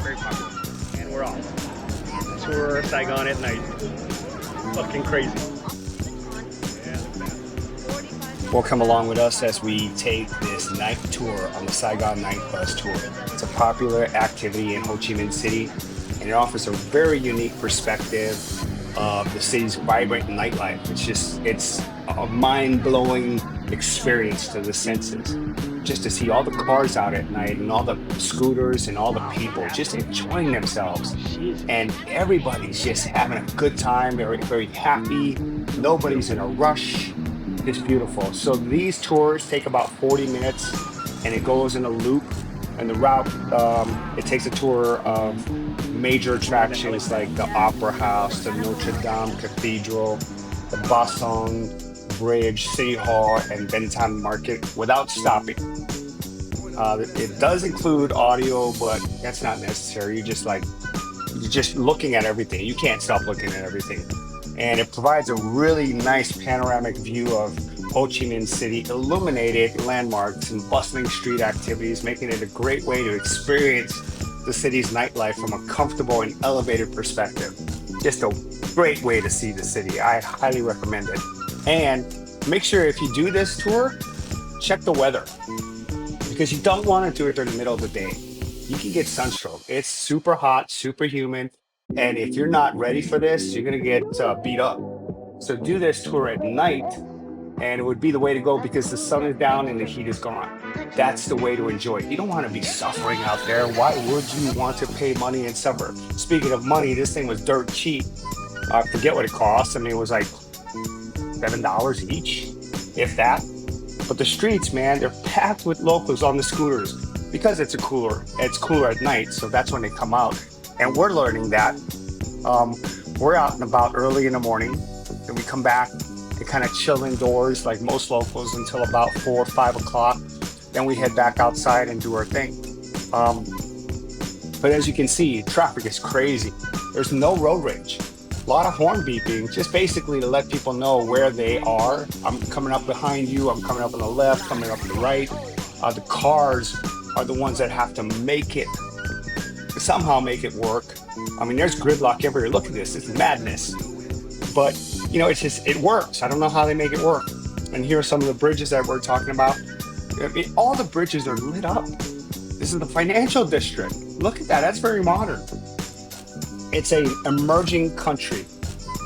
Very popular. And we're off. Tour Saigon at night. Fucking crazy. Yeah, look at that. Well, come along with us as we take this night tour on the Saigon Night Bus Tour. It's a popular activity in Ho Chi Minh City, and it offers a very unique perspective of the city's vibrant nightlife. It's a mind-blowing experience to the senses. Just to see all the cars out at night and all the scooters and all the people just enjoying themselves. And everybody's just having a good time, very, very happy. Nobody's in a rush. It's beautiful. So these tours take about 40 minutes and it goes in a loop. And the route, it takes a tour of major attractions like the Opera House, the Notre Dame Cathedral, the Basong Bridge, City Hall, and Benton Market without stopping. It does include audio, but that's not necessary. You're just looking at everything. You can't stop looking at everything. And it provides a really nice panoramic view of Ho Chi Minh City, illuminated landmarks and bustling street activities, making it a great way to experience the city's nightlife from a comfortable and elevated perspective. Just a great way to see the city. I highly recommend it. And make sure if you do this tour, check the weather because you don't want to do it during the middle of the day. You can get sunstroke. It's super hot, super humid. And if you're not ready for this, you're going to get beat up. So do this tour at night and it would be the way to go because the sun is down and the heat is gone. That's the way to enjoy it. You don't want to be suffering out there. Why would you want to pay money and suffer? Speaking of money, this thing was dirt cheap. I forget what it cost. I mean, it was like $7 each, if that. But the streets, man, they're packed with locals on the scooters because it's cooler at night, so that's when they come out. And we're learning that. We're out and about early in the morning, and we come back and kind of chill indoors like most locals until about 4 or 5 o'clock. Then we head back outside and do our thing. But as you can see, traffic is crazy. There's no road rage. A lot of horn beeping, just basically to let people know where they are. I'm coming up behind you, I'm coming up on the left, coming up on the right. The cars are the ones that have to somehow make it work. I mean, there's gridlock everywhere. Look at this, it's madness. But, it works. I don't know how they make it work. And here are some of the bridges that we're talking about. I mean, all the bridges are lit up. This is the financial district. Look at that, that's very modern. It's an emerging country,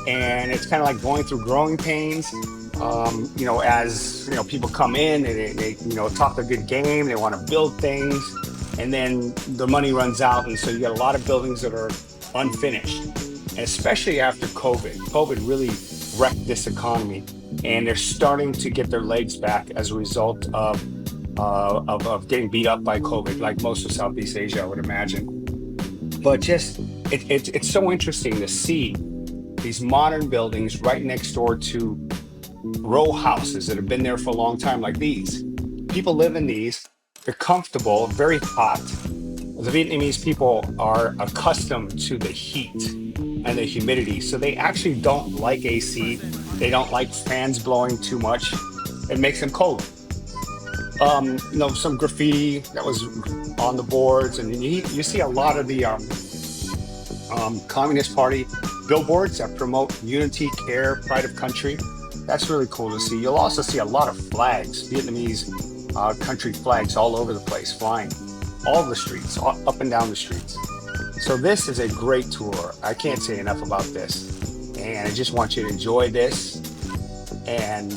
and it's kind of like going through growing pains. As people come in and they talk a good game, they want to build things, and then the money runs out, and so you got a lot of buildings that are unfinished. And especially after COVID, COVID really wrecked this economy, and they're starting to get their legs back as a result of getting beat up by COVID, like most of Southeast Asia, I would imagine. But just it's so interesting to see these modern buildings right next door to row houses that have been there for a long time, like these. People live in these, they're comfortable, very hot. The Vietnamese people are accustomed to the heat and the humidity, so they actually don't like AC. They don't like fans blowing too much. It makes them cold. Some graffiti that was on the boards, and you see a lot of the Communist Party billboards that promote unity, care, pride of country. That's really cool to see. You'll also see a lot of flags, Vietnamese country flags all over the place, flying all the streets, up and down the streets. So this is a great tour. I can't say enough about this. And I just want you to enjoy this and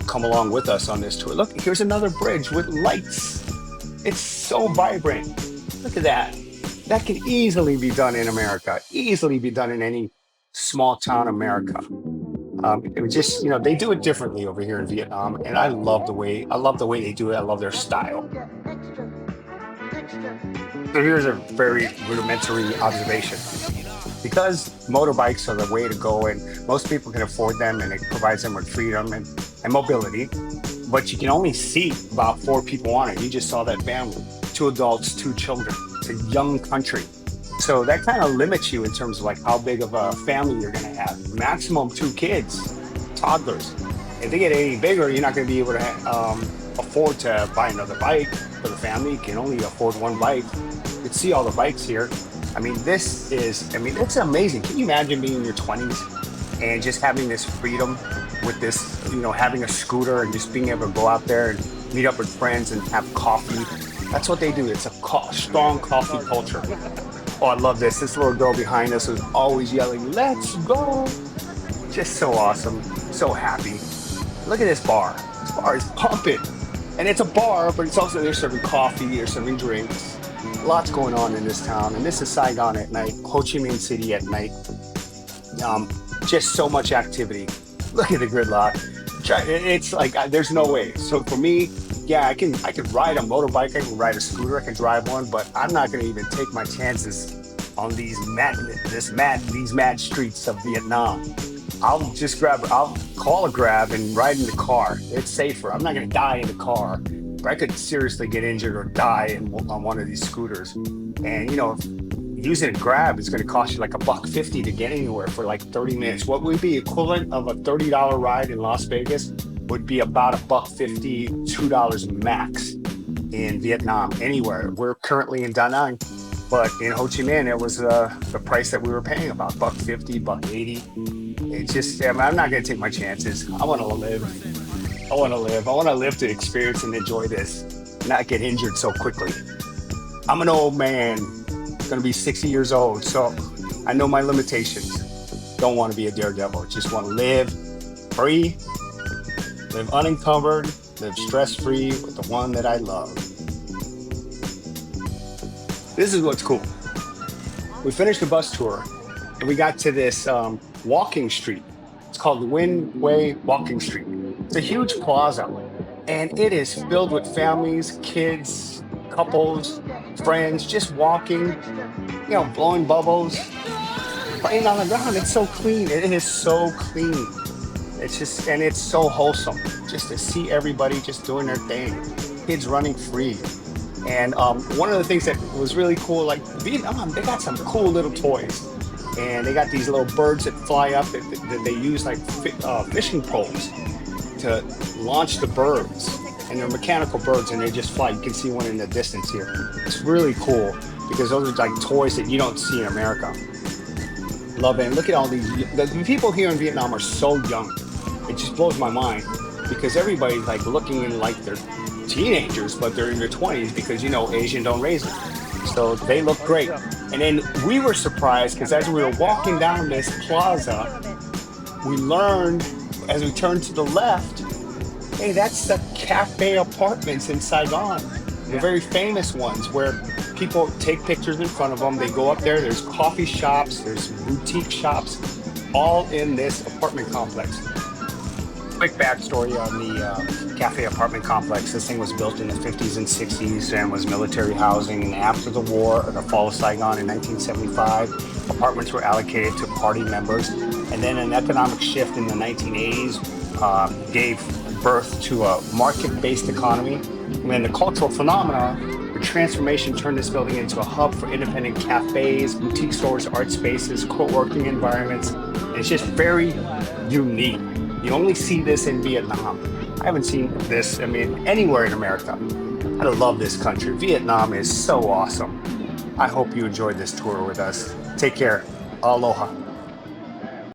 come along with us on this tour. Look, here's another bridge with lights. It's so vibrant. Look at that. That can easily be done in America, easily be done in any small town America. It was just, they do it differently over here in Vietnam, and I love the way they do it. I love their style. So here's a very rudimentary observation. Because motorbikes are the way to go, and most people can afford them, and it provides them with freedom and mobility, but you can only see about 4 people on it. You just saw that family, 2 adults, 2 children. It's a young country. So that kind of limits you in terms of like how big of a family you're going to have. Maximum 2 kids, toddlers. If they get any bigger, you're not going to be able to afford to buy another bike for the family. You can only afford 1 bike. You can see all the bikes here. I mean, it's amazing. Can you imagine being in your 20s and just having this freedom with this, having a scooter and just being able to go out there and meet up with friends and have coffee? That's what they do. It's a strong coffee culture. Oh, I love this. This little girl behind us was always yelling, "Let's go." Just so awesome. So happy. Look at this bar. This bar is pumping. And it's a bar, but it's also, they're serving coffee, they're serving drinks. Lots going on in this town. And this is Saigon at night, Ho Chi Minh City at night. Just so much activity. Look at the gridlock. It's like, there's no way. So for me, yeah, I can ride a motorbike, I can ride a scooter, I can drive one, but I'm not gonna even take my chances on these mad streets of Vietnam. I'll call a grab and ride in the car. It's safer. I'm not gonna die in the car, but I could seriously get injured or die on one of these scooters. And using a grab is gonna cost you like $1.50 to get anywhere for like 30 minutes. What would be equivalent of a $30 ride in Las Vegas would be about $1.50, $2 max in Vietnam, anywhere. We're currently in Da Nang, but in Ho Chi Minh, it was the price that we were paying, about $1.50, $1.80. It's just, I'm not going to take my chances. I want to live. I want to live to experience and enjoy this, not get injured so quickly. I'm an old man, going to be 60 years old, so I know my limitations. Don't want to be a daredevil. Just want to live free, live unencumbered, live stress-free with the one that I love. This is what's cool. We finished the bus tour and we got to this walking street. It's called Nguyen Hue Walking Street. It's a huge plaza and it is filled with families, kids, couples, friends, just walking, blowing bubbles, playing on the ground. It's so clean. It is so clean. It's so wholesome just to see everybody just doing their thing. Kids running free. And one of the things that was really cool, like Vietnam, they got some cool little toys. And they got these little birds that fly up that they use like fishing poles to launch the birds. And they're mechanical birds and they just fly. You can see one in the distance here. It's really cool because those are like toys that you don't see in America. Love it. And look at all these. The people here in Vietnam are so young. It just blows my mind because everybody's like looking in like they're teenagers, but they're in their 20s because Asian don't raise them. So they look great. And then we were surprised because as we were walking down this plaza, we learned as we turned to the left, hey, that's the Cafe Apartments in Saigon. The very famous ones where people take pictures in front of them. They go up there, there's coffee shops, there's boutique shops, all in this apartment complex. Quick backstory on the Cafe apartment complex. This thing was built in the 50s and 60s and was military housing. And after the war, or the fall of Saigon in 1975, apartments were allocated to party members. And then an economic shift in the 1980s gave birth to a market-based economy. And then the cultural phenomena, the transformation turned this building into a hub for independent cafes, boutique stores, art spaces, co-working environments. And it's just very unique. You only see this in Vietnam. I haven't seen this, anywhere in America. I love this country. Vietnam is so awesome. I hope you enjoyed this tour with us. Take care. Aloha.